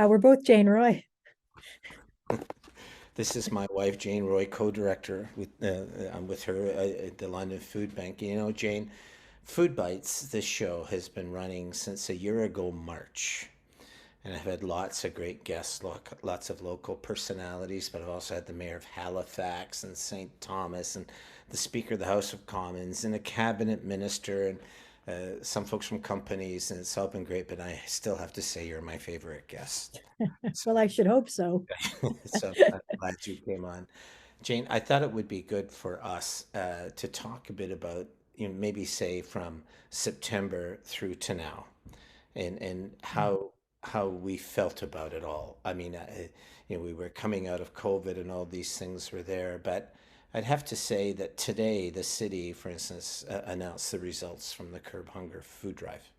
We're both Jane Roy. This is my wife, Jane Roy, co-director I'm with her at the London Food Bank. You know, Jane, Food Bites, this show has been running since a year ago, March. And I've had lots of great guests, lots of local personalities, but I've also had the mayor of Halifax and St. Thomas and the Speaker of the House of Commons and a cabinet minister and some folks from companies, and it's all been great, but I still have to say you're my favorite guest. So Well, I should hope so. So I'm glad you came on. Jane, I thought it would be good for us to talk a bit about, maybe say from September through to now, and how we felt about it all. I mean, we were coming out of COVID and all these things were there, but I'd have to say that today the city, for instance, announced the results from the Curb Hunger food drive.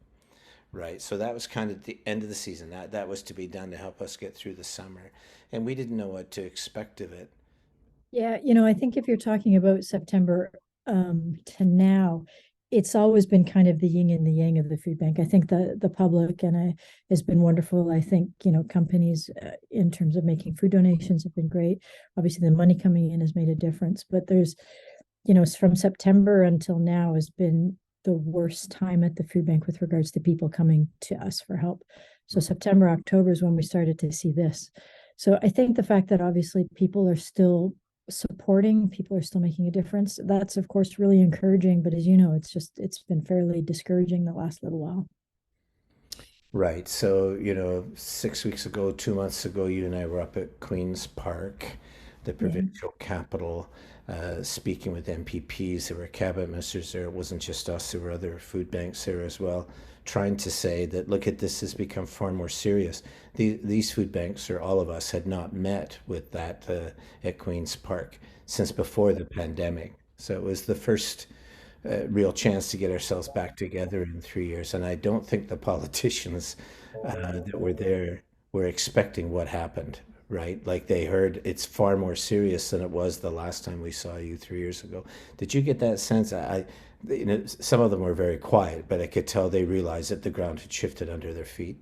Right. So that was kind of the end of the season. That was to be done to help us get through the summer. And we didn't know what to expect of it. Yeah, I think if you're talking about September to now, it's always been kind of the yin and the yang of the food bank. I think the public has been wonderful. I think companies in terms of making food donations have been great. Obviously, the money coming in has made a difference, but there's from September until now has been the worst time at the food bank with regards to people coming to us for help. So September, October is when we started to see this. So I think the fact that obviously people are still supporting, people are still making a difference, that's of course really encouraging. But as you know, it's been fairly discouraging the last little while. Right. So, 6 weeks ago, 2 months ago, you and I were up at Queen's Park, the Yeah. provincial capital, speaking with MPPs. There were cabinet ministers there. It wasn't just us, there were other food banks there as well, trying to say that, look at this has become far more serious. These food banks, or all of us, had not met with that at Queen's Park since before the pandemic. So it was the first real chance to get ourselves back together in 3 years. And I don't think the politicians that were there were expecting what happened, right? Like they heard it's far more serious than it was the last time we saw you 3 years ago. Did you get that sense? Some of them were very quiet, but I could tell they realized that the ground had shifted under their feet.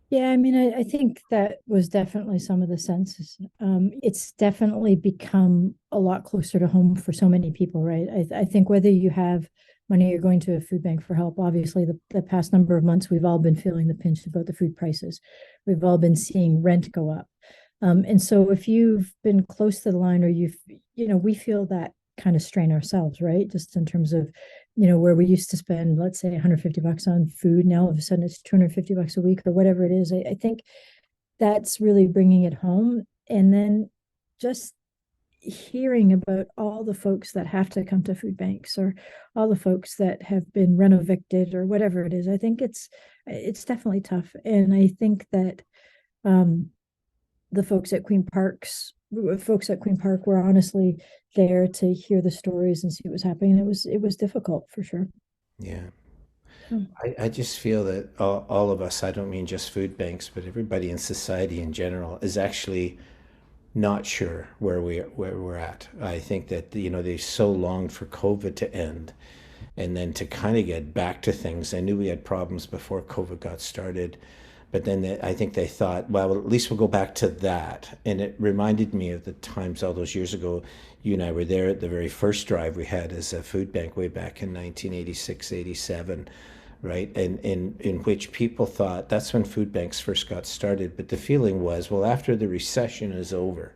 Yeah, I mean, I think that was definitely some of the senses. It's definitely become a lot closer to home for so many people, right? I think whether you have money or going to a food bank for help, obviously the past number of months, we've all been feeling the pinch about the food prices. We've all been seeing rent go up. And so if you've been close to the line or we feel that kind of strain ourselves, right? Just in terms of, where we used to spend, let's say $150 on food. Now all of a sudden it's $250 a week or whatever it is. I think that's really bringing it home. And then just hearing about all the folks that have to come to food banks or all the folks that have been rent evicted or whatever it is, I think it's definitely tough. And I think that um, the folks at Queen Park were honestly there to hear the stories and see what was happening. It was difficult for sure. Yeah. So, I just feel that all of us, I don't mean just food banks, but everybody in society in general, is actually not sure where we're at. I think that they so longed for COVID to end, and then to kind of get back to things. I knew we had problems before COVID got started, but then I think they thought, well, at least we'll go back to that. And it reminded me of the times all those years ago. You and I were there at the very first drive we had as a food bank way back in 1986, 87, right? And in which people thought that's when food banks first got started. But the feeling was, well, after the recession is over,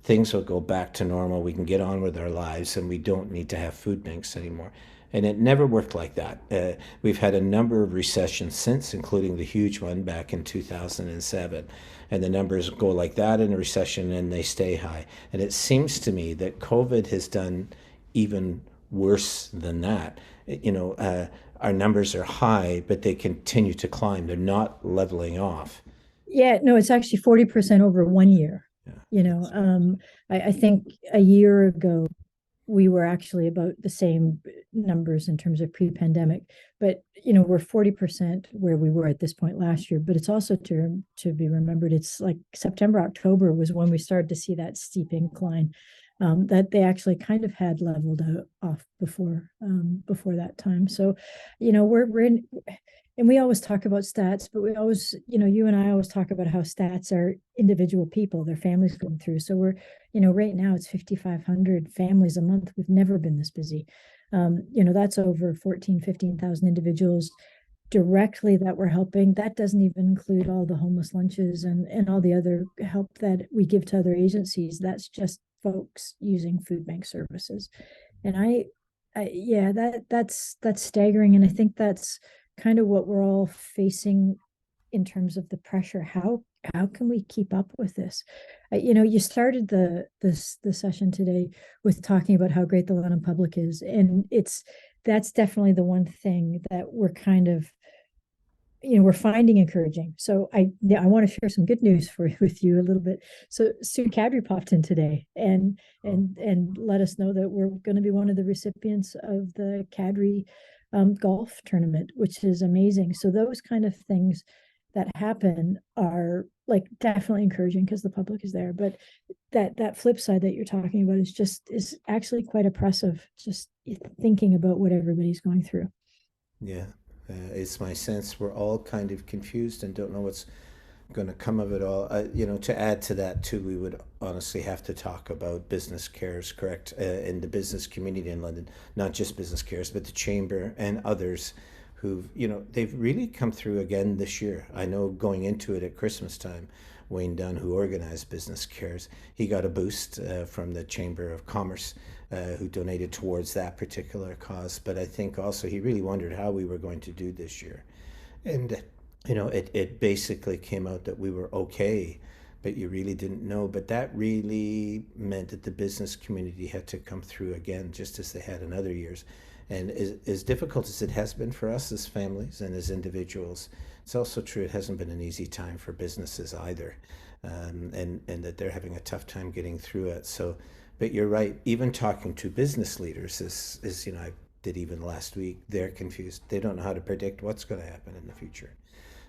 things will go back to normal. We can get on with our lives and we don't need to have food banks anymore. And it never worked like that. We've had a number of recessions since, including the huge one back in 2007. And the numbers go like that in a recession and they stay high. And it seems to me that COVID has done even worse than that. Our numbers are high, but they continue to climb. They're not leveling off. yeah, no, it's actually 40% over 1 year. Yeah, You know, that's um, I think a year ago we were actually about the same numbers in terms of pre-pandemic, but we're 40% where we were at this point last year. But it's also to be remembered, it's like September, October was when we started to see that steep incline. That they actually kind of had leveled out off before that time. So, we're in. and we always talk about stats, but we always, you and I always talk about how stats are individual people, their families going through. So we're, right now it's 5,500 families a month. We've never been this busy. That's over 14, 15,000 individuals directly that we're helping. That doesn't even include all the homeless lunches and all the other help that we give to other agencies. That's just folks using food bank services. And yeah, that's staggering. And I think that's kind of what we're all facing in terms of the pressure. How can we keep up with this? You started the session today with talking about how great the London Public is, and that's definitely the one thing that we're kind of we're finding encouraging. So I want to share some good news with you a little bit. So Sue Cadry popped in today and let us know that we're going to be one of the recipients of the Cadry golf tournament, which is amazing. So those kind of things that happen are like definitely encouraging because the public is there. But that flip side that you're talking about is actually quite oppressive. Just thinking about what everybody's going through. Yeah, it's my sense we're all kind of confused and don't know what's going to come of it all. To add to that too, we would honestly have to talk about business cares, correct, in the business community in London, not just business cares, but the chamber and others who've, they've really come through again this year. I know going into it at Christmas time, Wayne Dunn, who organized Business Cares, he got a boost from the Chamber of Commerce, who donated towards that particular cause. But I think also he really wondered how we were going to do this year. And, it basically came out that we were okay, but you really didn't know. But that really meant that the business community had to come through again, just as they had in other years. And as difficult as it has been for us as families and as individuals, it's also true it hasn't been an easy time for businesses either, and that they're having a tough time getting through it. So, but you're right. Even talking to business leaders, I did even last week, they're confused. They don't know how to predict what's going to happen in the future.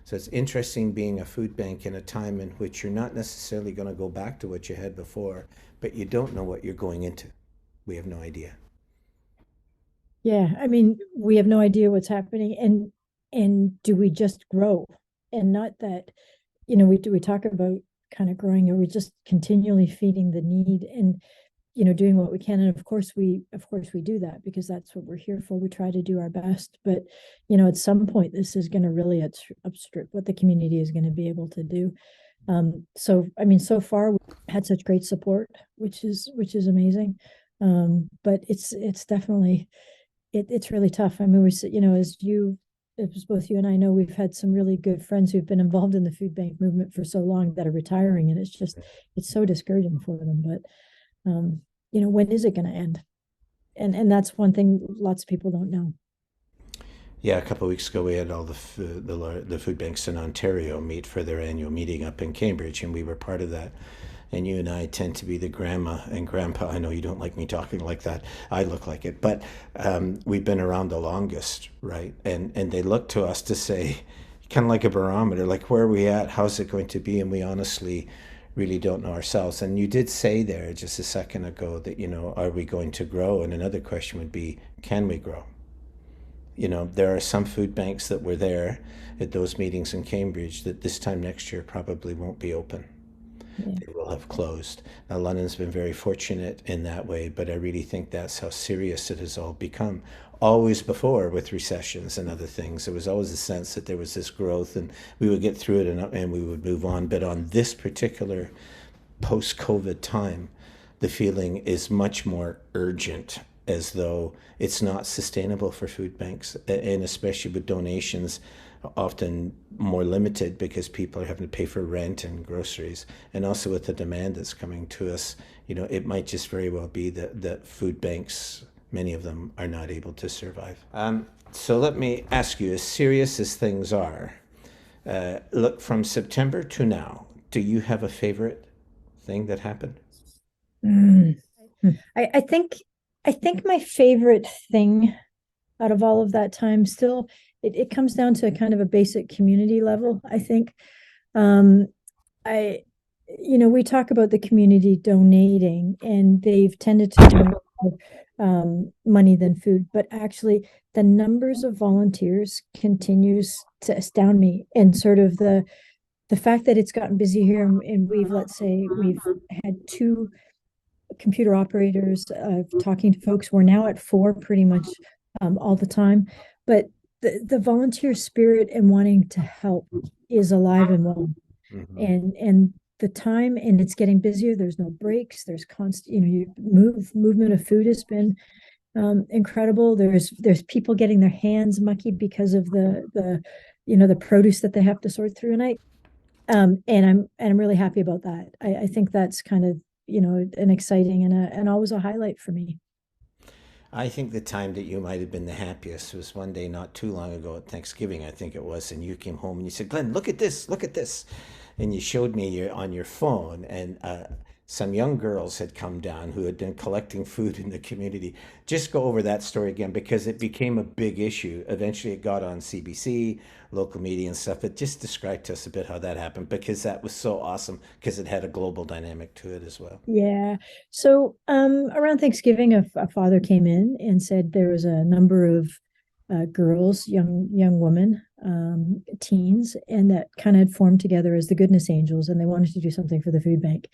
So it's interesting being a food bank in a time in which you're not necessarily going to go back to what you had before, but you don't know what you're going into. We have no idea. Yeah, I mean, we have no idea what's happening, and do we just grow? And not that, we talk about kind of growing, or we just continually feeding the need and doing what we can. And of course we do that because that's what we're here for. We try to do our best, but at some point this is going to really outstrip what the community is going to be able to do. So I mean, so far we've had such great support, which is amazing. But it's definitely it's really tough. I mean, as both you and I know, we've had some really good friends who've been involved in the food bank movement for so long that are retiring, and it's so discouraging for them. But when is it going to end? And that's one thing lots of people don't know. Yeah, a couple of weeks ago we had all the food banks in Ontario meet for their annual meeting up in Cambridge, and we were part of that. And you and I tend to be the grandma and grandpa. I know you don't like me talking like that. I look like it, but we've been around the longest, right? And they look to us to say, kind of like a barometer, like where are we at? How's it going to be? And we honestly really don't know ourselves. And you did say there just a second ago that, are we going to grow? And another question would be, can we grow? There are some food banks that were there at those meetings in Cambridge that this time next year probably won't be open. Yeah. They will have closed. Now, London's been very fortunate in that way, but I really think that's how serious it has all become. Always before with recessions and other things, there was always a sense that there was this growth and we would get through it and we would move on. But on this particular post-COVID time, the feeling is much more urgent, as though it's not sustainable for food banks, and especially with donations often more limited because people are having to pay for rent and groceries, and also with the demand that's coming to us, it might just very well be that food banks, many of them, are not able to survive. So let me ask you, as serious as things are, look, from September to now, do you have a favorite thing that happened? Mm. I think my favorite thing out of all of that time still it comes down to kind of a basic community level. I think um I we talk about the community donating, and they've tended to donate more money than food, but actually the numbers of volunteers continues to astound me, and sort of the fact that it's gotten busy here, and we've, let's say we've had two computer operators talking to folks. We're now at four pretty much all the time. But the volunteer spirit and wanting to help is alive and well. Hmm. And the time, and it's getting busier. There's no breaks. There's constant, movement of food has been incredible. There's people getting their hands mucky because of the produce that they have to sort through. And I'm really happy about that. I think that's kind of, an exciting and always a highlight for me. I think the time that you might have been the happiest was one day not too long ago at Thanksgiving, I think it was, and you came home and you said, "Glenn, look at this," and you showed me on your phone, and some young girls had come down who had been collecting food in the community. Just go over that story again because it became a big issue. Eventually, it got on CBC, local media and stuff. But just describe to us a bit how that happened because that was so awesome because it had a global dynamic to it as well. Yeah. So around Thanksgiving, a father came in and said there was a number of girls, young women, teens, and that kind of had formed together as the Goodness Angels, and they wanted to do something for the food bank.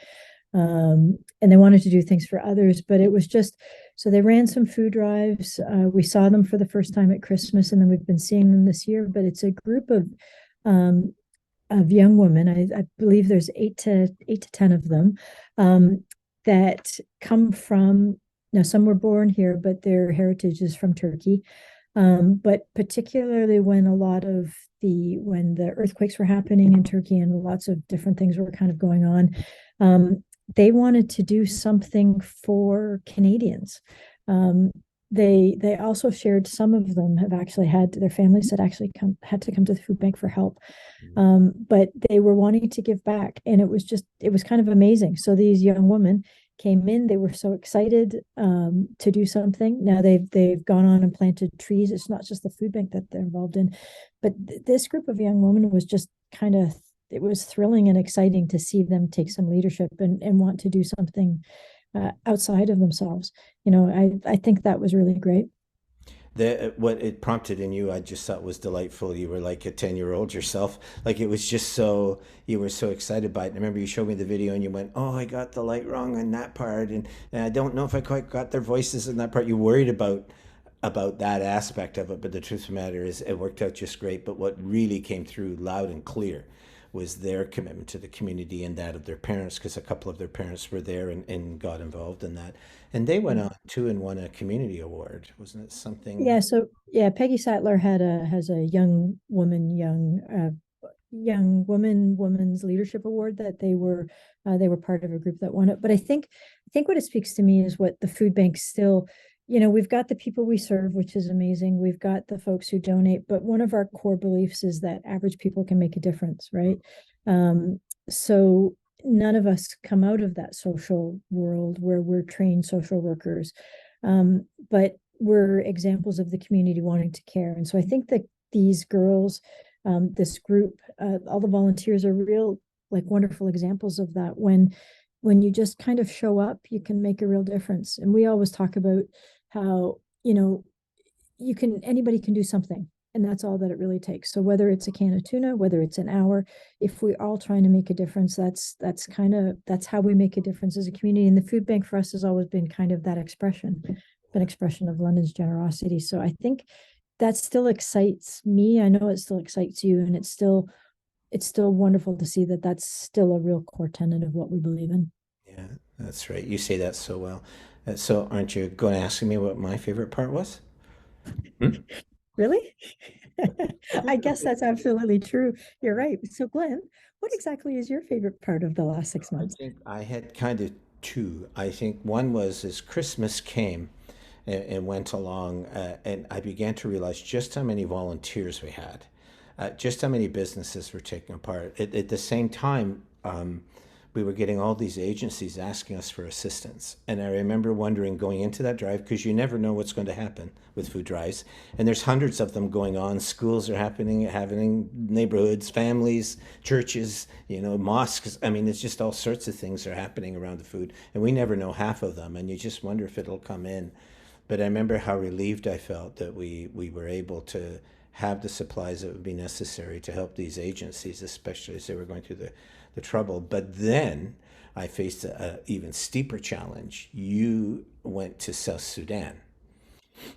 And they wanted to do things for others, but it was just so they ran some food drives. We saw them for the first time at Christmas, and then we've been seeing them this year. But it's a group um, of young women. I believe there's eight to 10 of them that come from, now some were born here, but their heritage is from Turkey. But particularly when the earthquakes were happening in Turkey and lots of different things were kind of going on, um, they wanted to do something for Canadians. Um, they also shared, some of them have actually had their families that actually had to come to the food bank for help, but they were wanting to give back, and it was kind of amazing. So these young women came in, they were so excited to do something. Now they've gone on and planted trees. It's not just the food bank that they're involved in, but this group of young women was just kind of, it was thrilling and exciting to see them take some leadership and want to do something outside of themselves. I think that was really great. What it prompted in you, I just thought was delightful. You were like a 10-year-old yourself. Like it was just so, you were so excited by it. And I remember you showed me the video and you went, "Oh, I got the light wrong on that part. And I don't know if I quite got their voices in that part." You worried about that aspect of it. But the truth of the matter is it worked out just great. But what really came through loud and clear was their commitment to the community and that of their parents, because a couple of their parents were there and got involved in that. And they went on too and won a community award. Wasn't it something? Yeah, so yeah, Peggy Sattler has a young women's leadership award that they were part of a group that won it. But I think what it speaks to me is what the food bank still, we've got the people we serve, which is amazing. We've got the folks who donate, but one of our core beliefs is that average people can make a difference, right? Um, so none of us come out of that social world where we're trained social workers. But we're examples of the community wanting to care. And so I think that these girls, this group, all the volunteers are real, like, wonderful examples of that. When you just kind of show up, you can make a real difference. And we always talk about how, anybody can do something. And that's all that it really takes. So whether it's a can of tuna, whether it's an hour, if we're all trying to make a difference, that's how we make a difference as a community. And the food bank for us has always been kind of that expression, an expression of London's generosity. So I think that still excites me. I know it still excites you, and it's still wonderful to see that that's still a real core tenet of what we believe in. Yeah, that's right. You say that so well. So, aren't you going to ask me what my favorite part was? Hmm? Really? I guess that's absolutely true. You're right. So, Glenn, what exactly is your favorite part of the last six I months? think I had kind of two. I think one was as Christmas came and went along, and I began to realize just how many volunteers we had, just how many businesses were taking part. At the same time, we were getting all these agencies asking us for assistance. And I remember wondering going into that drive, because you never know what's going to happen with food drives. And there's hundreds of them going on. Schools are happening, neighborhoods, families, churches, mosques. I mean, it's just all sorts of things are happening around the food. And we never know half of them. And you just wonder if it'll come in. But I remember how relieved I felt that we were able to have the supplies that would be necessary to help these agencies, especially as they were going through the trouble. But then I faced a even steeper challenge. You went to South Sudan,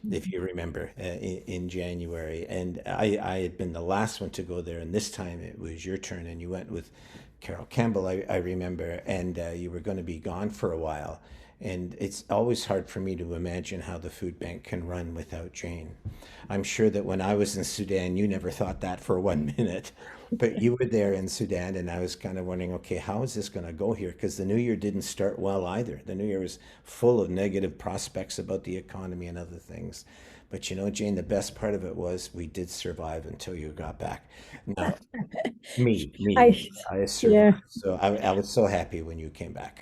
if you remember, in January, and I had been the last one to go there, and this time it was your turn, and you went with Carol Campbell, I remember, and you were going to be gone for a while. And it's always hard for me to imagine how the food bank can run without Jane. I'm sure that when I was in Sudan, you never thought that for 1 minute, but you were there in Sudan, and I was kind of wondering, okay, how is this going to go here? Because the new year didn't start well either. The new year was full of negative prospects about the economy and other things. But Jane, the best part of it was we did survive until you got back. Now, me, I, I yeah, survived. So I was so happy when you came back.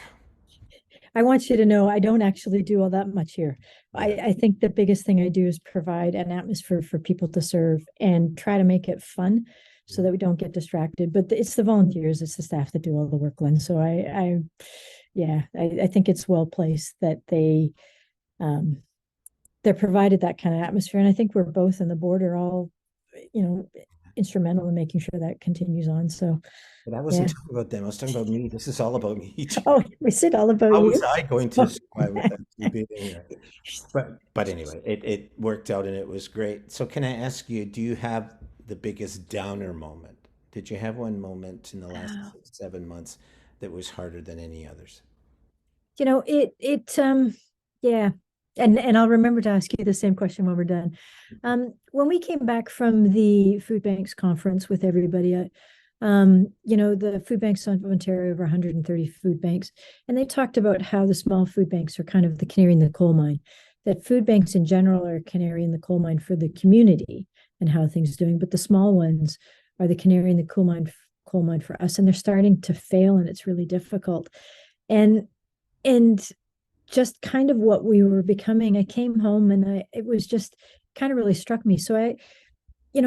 I want you to know I don't actually do all that much here. Yeah. I think the biggest thing I do is provide an atmosphere for people to serve and try to make it fun so that we don't get distracted. But it's the volunteers, it's the staff that do all the work, Glen. So yeah, I think it's well placed that um, they're provided that kind of atmosphere. And I think we're both in the board are all, you know, instrumental in making sure that continues on. So But I wasn't yeah. talking about them. I was talking about me. This is all about me. Oh, we said all about How was you. I going to survive without you being here? But anyway, it worked out and it was great. So can I ask you, do you have the biggest downer moment? Did you have one moment in the last 6, 7 months that was harder than any others? Yeah. And I'll remember to ask you the same question when we're done. When we came back from the food banks conference with everybody, the food banks of Ontario, over 130 food banks, and they talked about how the small food banks are kind of the canary in the coal mine, that food banks in general are a canary in the coal mine for the community and how things are doing, but the small ones are the canary in the coal mine for us, and they're starting to fail, and it's really difficult. And and just kind of what we were becoming. I came home and it was just kind of really struck me. So I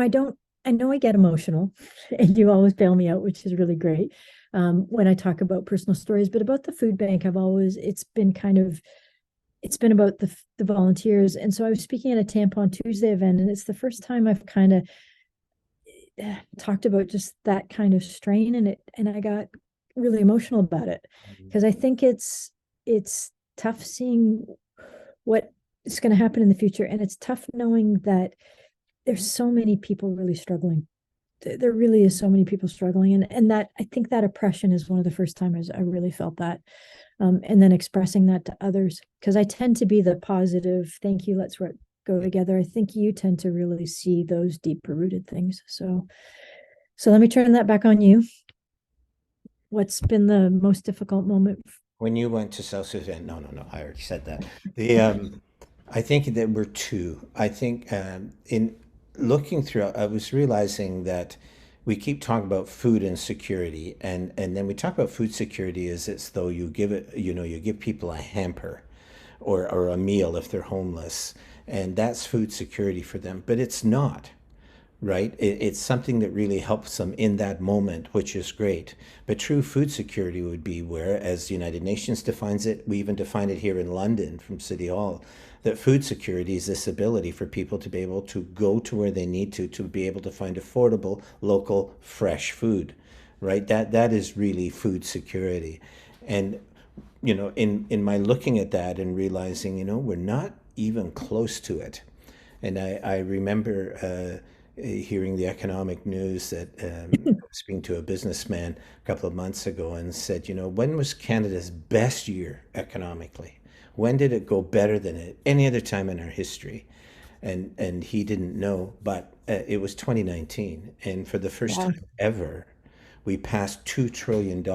don't, I know I get emotional and you always bail me out, which is really great. When I talk about personal stories, but about the food bank, it's been about the volunteers. And so I was speaking at a Tampon Tuesday event, and it's the first time I've kind of talked about just that kind of strain, and I got really emotional about it because I think it's tough seeing what is going to happen in the future, and it's tough knowing that there's so many people really struggling. There really is so many people struggling, and that I think that oppression is one of the first times I really felt that, and then expressing that to others, because I tend to be the positive, thank you, let's go together. I think you tend to really see those deeper rooted things. So let me turn that back on you. What's been the most difficult moment? When you went to South Sudan, no, I already said that. The I think there were two. I think in looking through, I was realizing that we keep talking about food insecurity, and then we talk about food security as it's though you give it, you give people a hamper, or a meal if they're homeless, and that's food security for them. But it's not, right? It's something that really helps them in that moment, which is great. But true food security would be where, as the United Nations defines it, we even define it here in London from City Hall, that food security is this ability for people to be able to go to where they need to be able to find affordable, local, fresh food, right? That is really food security. And in my looking at that and realizing, we're not even close to it. And I remember hearing the economic news that I was speaking to a businessman a couple of months ago and said, when was Canada's best year economically? When did it go better than at any other time in our history? And he didn't know, but it was 2019, and for the first Wow. time ever, we passed $2 trillion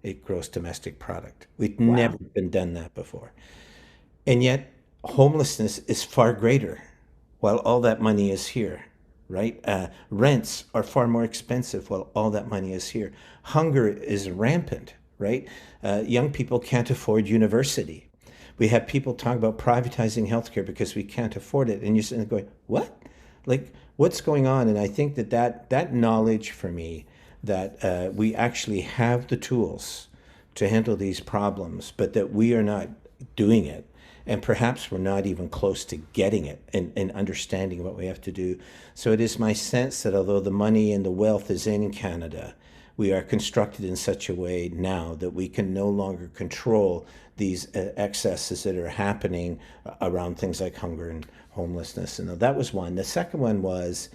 in gross domestic product. We'd never Wow. been done that before. And yet, homelessness is far greater while all that money is here, right? Rents are far more expensive while all that money is here. Hunger is rampant, right? Young people can't afford university. We have people talking about privatizing healthcare because we can't afford it. And you're sitting there going, what? Like, what's going on? And I think that knowledge for me, that we actually have the tools to handle these problems, but that we are not doing it. And perhaps we're not even close to getting it and understanding what we have to do. So it is my sense that although the money and the wealth is in Canada, we are constructed in such a way now that we can no longer control these excesses that are happening around things like hunger and homelessness. And that was one. The second one was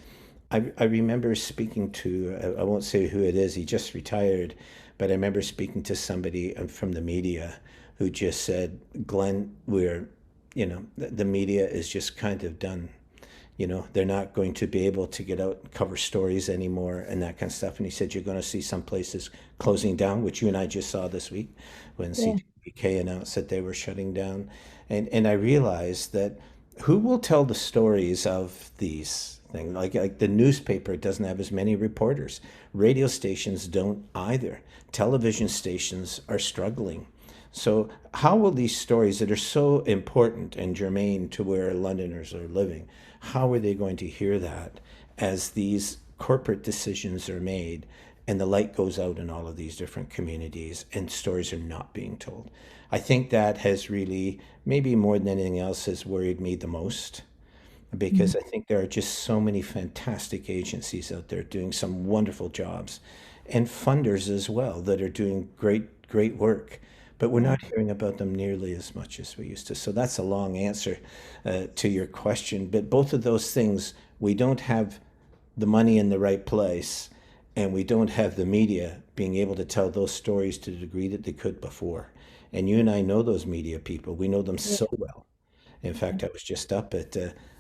I remember speaking to, I won't say who it is, he just retired, but I remember speaking to somebody from the media who just said, Glenn, the media is just kind of done. They're not going to be able to get out and cover stories anymore and that kind of stuff. And he said, you're going to see some places closing down, which you and I just saw this week when Yeah. CTBK announced that they were shutting down. And I realized that who will tell the stories of these things? Like the newspaper doesn't have as many reporters. Radio stations don't either. Television stations are struggling. So, how will these stories that are so important and germane to where Londoners are living, how are they going to hear that as these corporate decisions are made and the light goes out in all of these different communities and stories are not being told? I think that has really, maybe more than anything else, has worried me the most Mhm. because I think there are just so many fantastic agencies out there doing some wonderful jobs and funders as well that are doing great, great work. But we're Yeah. not hearing about them nearly as much as we used to. So that's a long answer to your question. But both of those things, we don't have the money in the right place, and we don't have the media being able to tell those stories to the degree that they could before. And you and I know those media people. We know them Yeah. so well. In fact, I was just up at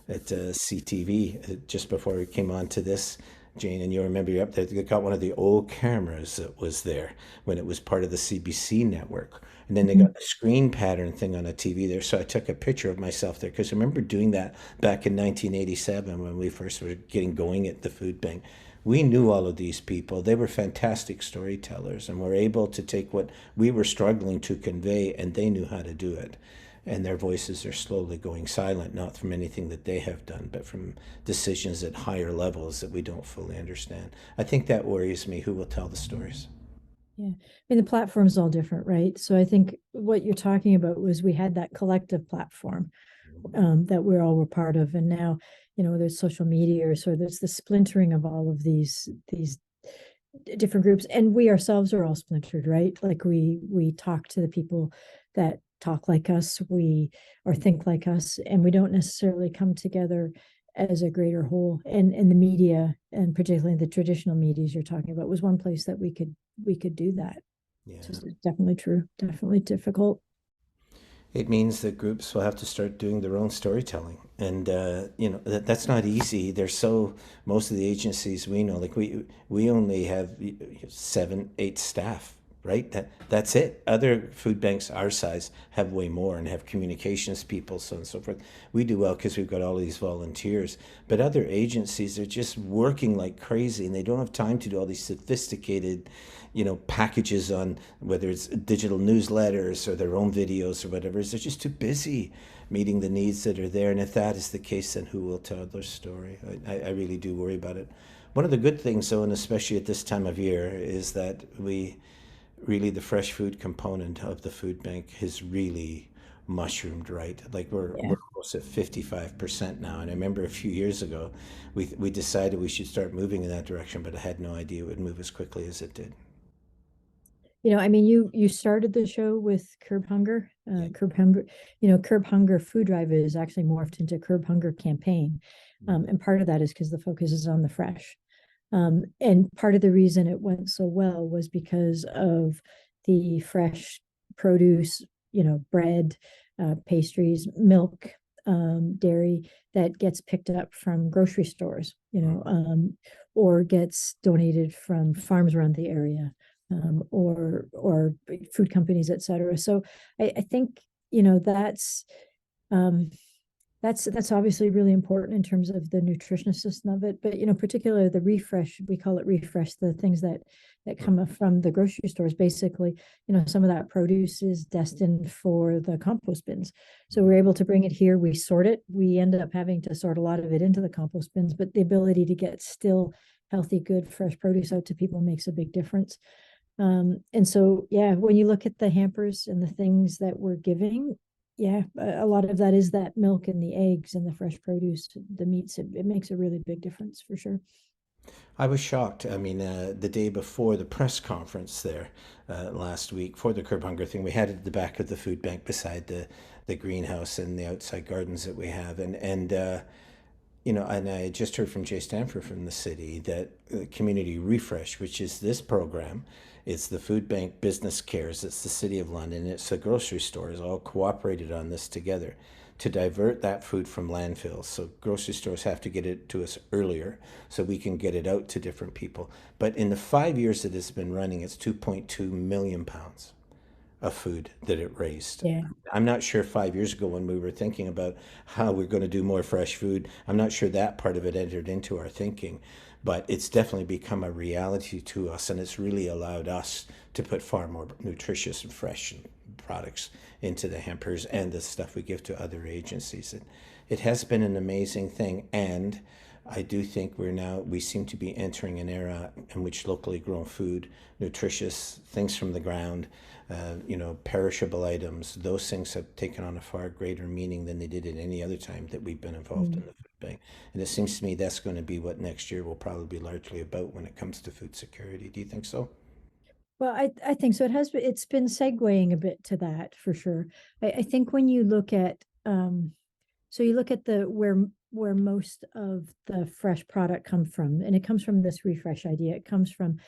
CTV just before we came on to this, Jane, and you remember you're up there. They got one of the old cameras that was there when it was part of the CBC network. And then they Mhm. got the screen pattern thing on a TV there. So I took a picture of myself there because I remember doing that back in 1987 when we first were getting going at the food bank. We knew all of these people. They were fantastic storytellers and were able to take what we were struggling to convey, and they knew how to do it, and their voices are slowly going silent, not from anything that they have done, but from decisions at higher levels that we don't fully understand. I think that worries me. Who will tell the stories? Yeah. I mean, the platform's all different, right? So I think what you're talking about was we had that collective platform that we all were part of. And now, there's social media, or so there's the splintering of all of these different groups, and we ourselves are all splintered, right? Like we talk to the people that talk like us, we or think like us, and we don't necessarily come together as a greater whole. And the media, and particularly the traditional medias you're talking about, was one place that we could do that. Yeah. Just definitely true, definitely difficult. It means that groups will have to start doing their own storytelling. And, that's not easy. Most of the agencies we know, like we only have 7, 8 staff, right? That's it. Other food banks our size have way more and have communications people, so on and so forth. We do well because we've got all these volunteers. But other agencies are just working like crazy and they don't have time to do all these sophisticated, packages on whether it's digital newsletters or their own videos or whatever. They're just too busy meeting the needs that are there. And if that is the case, then who will tell their story? I really do worry about it. One of the good things, though, and especially at this time of year, is that the fresh food component of the food bank has really mushroomed, right? Like we're Yeah. close at 55% now. And I remember a few years ago, we decided we should start moving in that direction, but I had no idea it would move as quickly as it did. I mean, you started the show with Curb Hunger. Yeah. Curb Hunger food drive is actually morphed into Curb Hunger campaign. And part of that is because the focus is on the fresh. And part of the reason it went so well was because of the fresh produce, bread, pastries, milk, dairy that gets picked up from grocery stores, or gets donated from farms around the area, or food companies, et cetera. So I think, that's um, That's obviously really important in terms of the nutritional system of it. But particularly the refresh, we call it refresh, the things that come from the grocery stores. Basically, some of that produce is destined for the compost bins. So we're able to bring it here. We sort it. We end up having to sort a lot of it into the compost bins, but the ability to get still healthy, good, fresh produce out to people makes a big difference. And so, yeah, when you look at the hampers and the things that we're giving, yeah, a lot of that is that milk and the eggs and the fresh produce, the meats. It makes a really big difference for sure. I was shocked. I mean, the day before the press conference there last week for the Curb Hunger thing, we had it at the back of the food bank beside the greenhouse and the outside gardens that we have, and I just heard from Jay Stanford from the city that Community Refresh, which is this program, it's the food bank business cares, it's the City of London, it's the grocery stores all cooperated on this together to divert that food from landfills. So grocery stores have to get it to us earlier so we can get it out to different people. But in the 5 years that it's been running, it's 2.2 million pounds of food that it raised. Yeah. I'm not sure 5 years ago when we were thinking about how we're going to do more fresh food, I'm not sure that part of it entered into our thinking, but it's definitely become a reality to us, and it's really allowed us to put far more nutritious and fresh products into the hampers and the stuff we give to other agencies. It has been an amazing thing, and I do think we seem to be entering an era in which locally grown food, nutritious things from the ground, perishable items, those things have taken on a far greater meaning than they did at any other time that we've been involved in Mm. the food bank. And it seems to me that's going to be what next year will probably be largely about when it comes to food security. Do you think so? Well, I think so. It's been segueing a bit to that for sure. I think when you look at so you look at the where most of the fresh product come from, and it comes from this refresh idea. It comes from,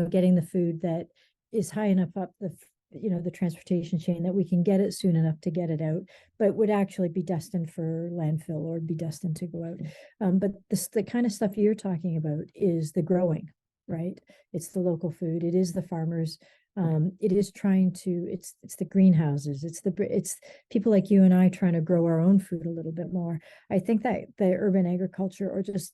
getting the food that is high enough up the transportation chain that we can get it soon enough to get it out, but would actually be destined for landfill or be destined to go out. But the kind of stuff you're talking about is the growing, right? It's the local food. It is the farmers. It is trying to. It's the greenhouses. It's people like you and I trying to grow our own food a little bit more. I think that the urban agriculture or just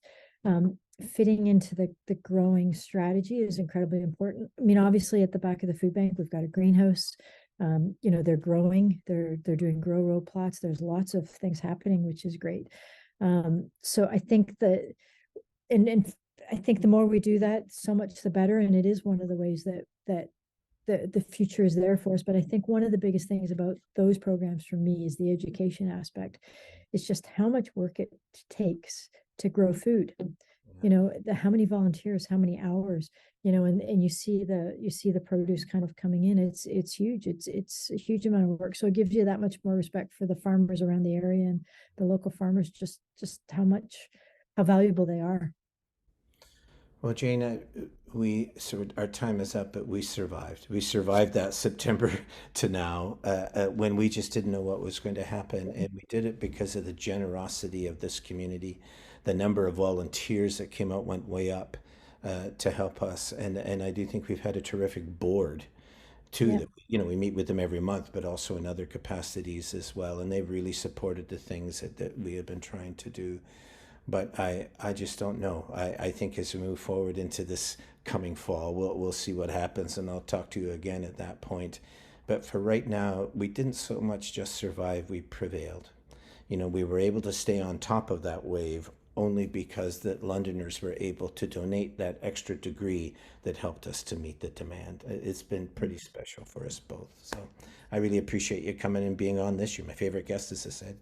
fitting into the growing strategy is incredibly important. I mean, obviously at the back of the food bank, we've got a greenhouse. They're growing, they're doing grow row plots. There's lots of things happening, which is great. So I think that, and I think the more we do that, so much the better. And it is one of the ways that the future is there for us. But I think one of the biggest things about those programs for me is the education aspect. It's just how much work it takes to grow food. How many volunteers, how many hours, and you see the produce kind of coming in. It's huge. It's a huge amount of work. So it gives you that much more respect for the farmers around the area and the local farmers, just how valuable they are. Well, Jane, our time is up, but we survived. We survived that September to now, when we just didn't know what was going to happen, and we did it because of the generosity of this community. The number of volunteers that came out went way up to help us, and I do think we've had a terrific board too. Yeah. That we meet with them every month, but also in other capacities as well, and they've really supported the things that we have been trying to do. But I just don't know. I think as we move forward into this coming fall, we'll see what happens, and I'll talk to you again at that point. But for right now, we didn't so much just survive, we prevailed. We were able to stay on top of that wave only because that Londoners were able to donate that extra degree that helped us to meet the demand. It's been pretty special for us both. So I really appreciate you coming and being on this. You're my favorite guest, as I said.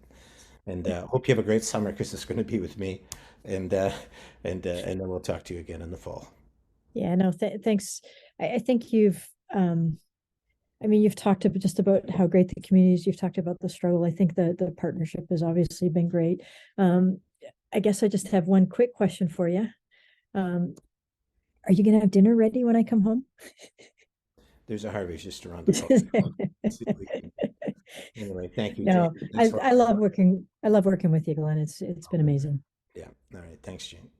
And hope you have a great summer because it's going to be with me. And then we'll talk to you again in the fall. Yeah, no, thanks. I think you've talked just about how great the community is. You've talked about the struggle. I think the partnership has obviously been great. I guess I just have one quick question for you. Um, are you gonna have dinner ready when I come home? There's a Harvey's just around the corner. See what we can do. Anyway, thank you, Jane. No, Thanks for I all your love work. working. I love working with you, Glenn. It's been amazing. Yeah. All right. Thanks, Jane.